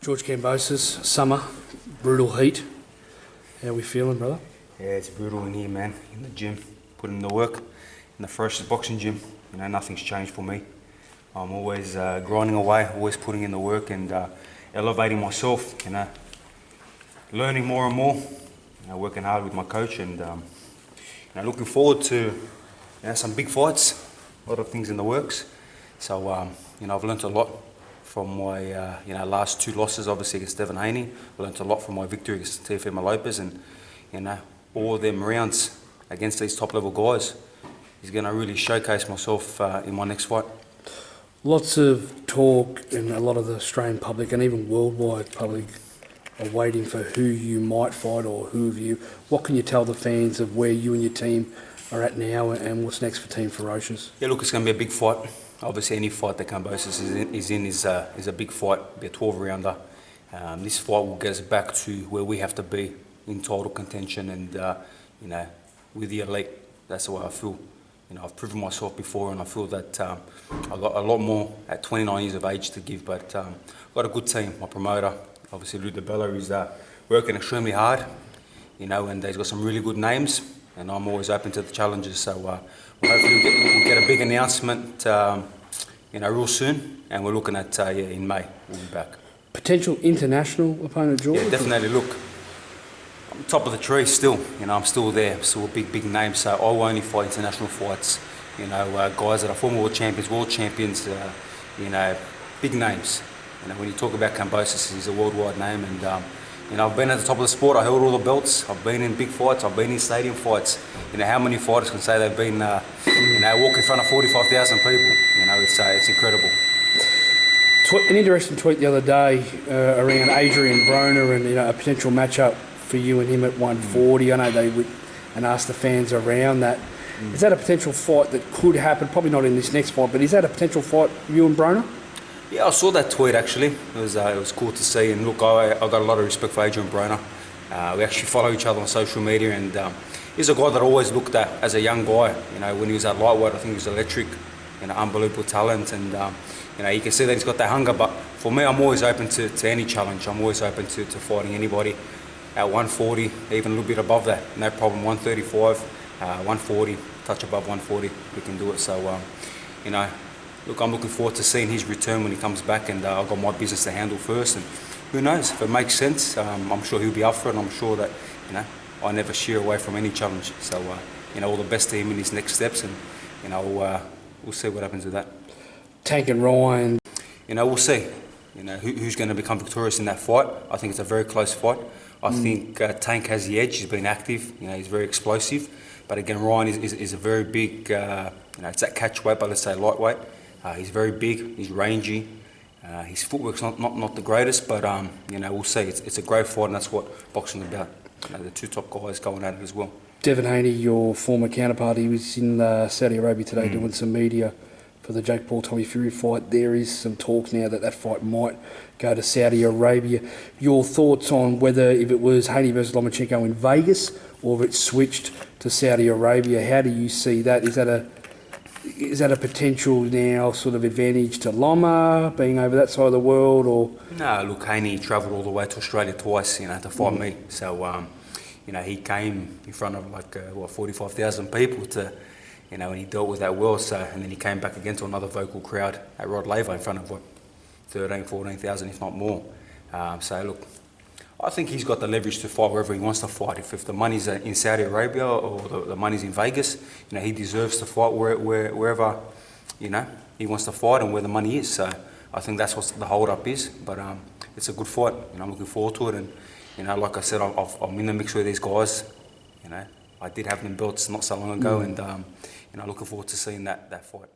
George Kambosos, summer, brutal heat. How we feeling, brother? Yeah, it's brutal in here, man. In the gym, putting in the work. In the first boxing gym, nothing's changed for me. I'm always grinding away, always putting in the work and elevating myself. Learning more and more. Working hard with my coach and looking forward to some big fights. A lot of things in the works. So I've learnt a lot from my last two losses, obviously against Devin Haney. I learnt a lot from my victory against Teofimo Lopez, and all of them rounds against these top level guys is going to really showcase myself in my next fight. Lots of talk in a lot of the Australian public and even worldwide public are waiting for who you might fight or who of you. What can you tell the fans of where you and your team are at now and what's next for Team Ferocious? Yeah, look, it's going to be a big fight. Obviously, any fight that Kambosos is in is a big fight. It'll be a 12-rounder. This fight will get us back to where we have to be in title contention and with the elite. That's the way I feel. I've proven myself before, and I feel that I've got a lot more at 29 years of age to give. But I've got a good team. My promoter, obviously Lou DeBella, is working extremely hard. And he's got some really good names. And I'm always open to the challenges. So hopefully we'll get a big announcement, real soon. And we're looking at in May we'll be back. Potential international opponent, George? Yeah, definitely. Look, I'm top of the tree still. I'm still there. I'm still a big name. So I will only fight international fights. Guys that are former world champions. Big names. When you talk about Kambosos, he's a worldwide name, and I've been at the top of the sport. I held all the belts. I've been in big fights. I've been in stadium fights. How many fighters can say they've been, walk in front of 45,000 people? It's incredible. An interesting tweet the other day around Adrian Broner and a potential matchup for you and him at 140. I know they would, and asked the fans around that. Is that a potential fight that could happen? Probably not in this next fight, but is that a potential fight for you and Broner? Yeah, I saw that tweet actually. It was cool to see. And look, I got a lot of respect for Adrian Broner. We actually follow each other on social media, and he's a guy that I always looked at as a young guy. When he was at lightweight, I think he was electric. Unbelievable talent, and you can see that he's got that hunger. But for me, I'm always open to any challenge. I'm always open to fighting anybody at 140, even a little bit above that. No problem. 135, 140, touch above 140, we can do it. So look, I'm looking forward to seeing his return when he comes back, and I've got my business to handle first. And who knows, if it makes sense, I'm sure he'll be up for it, and I'm sure that I never shy away from any challenge. So all the best to him in his next steps, and we'll see what happens with that. Tank and Ryan. We'll see. Who's going to become victorious in that fight. I think it's a very close fight. I think Tank has the edge. He's been active. He's very explosive. But again, Ryan is a very big. It's that catch weight, but let's say lightweight. He's very big. He's rangy. His footwork's not the greatest, but we'll see. It's a great fight, and that's what boxing is about. The two top guys going at it as well. Devin Haney, your former counterpart, he was in Saudi Arabia today doing some media for the Jake Paul-Tommy Fury fight. There is some talk now that fight might go to Saudi Arabia. Your thoughts on whether, if it was Haney versus Lomachenko in Vegas or if it switched to Saudi Arabia, how do you see that? Is that a potential now sort of advantage to Loma being over that side of the world, or? No, look, Haney travelled all the way to Australia twice, to fight me. So, he came in front of 45,000 people to, and he dealt with that well. So, and then he came back again to another vocal crowd at Rod Laver in front of 13, 14,000, if not more. So, look, I think he's got the leverage to fight wherever he wants to fight. If the money's in Saudi Arabia or the money's in Vegas, he deserves to fight wherever, he wants to fight and where the money is. So I think that's what the hold-up is. But it's a good fight. I'm looking forward to it. And like I said, I'm in the mix with these guys. I did have them belts not so long ago, and looking forward to seeing that fight.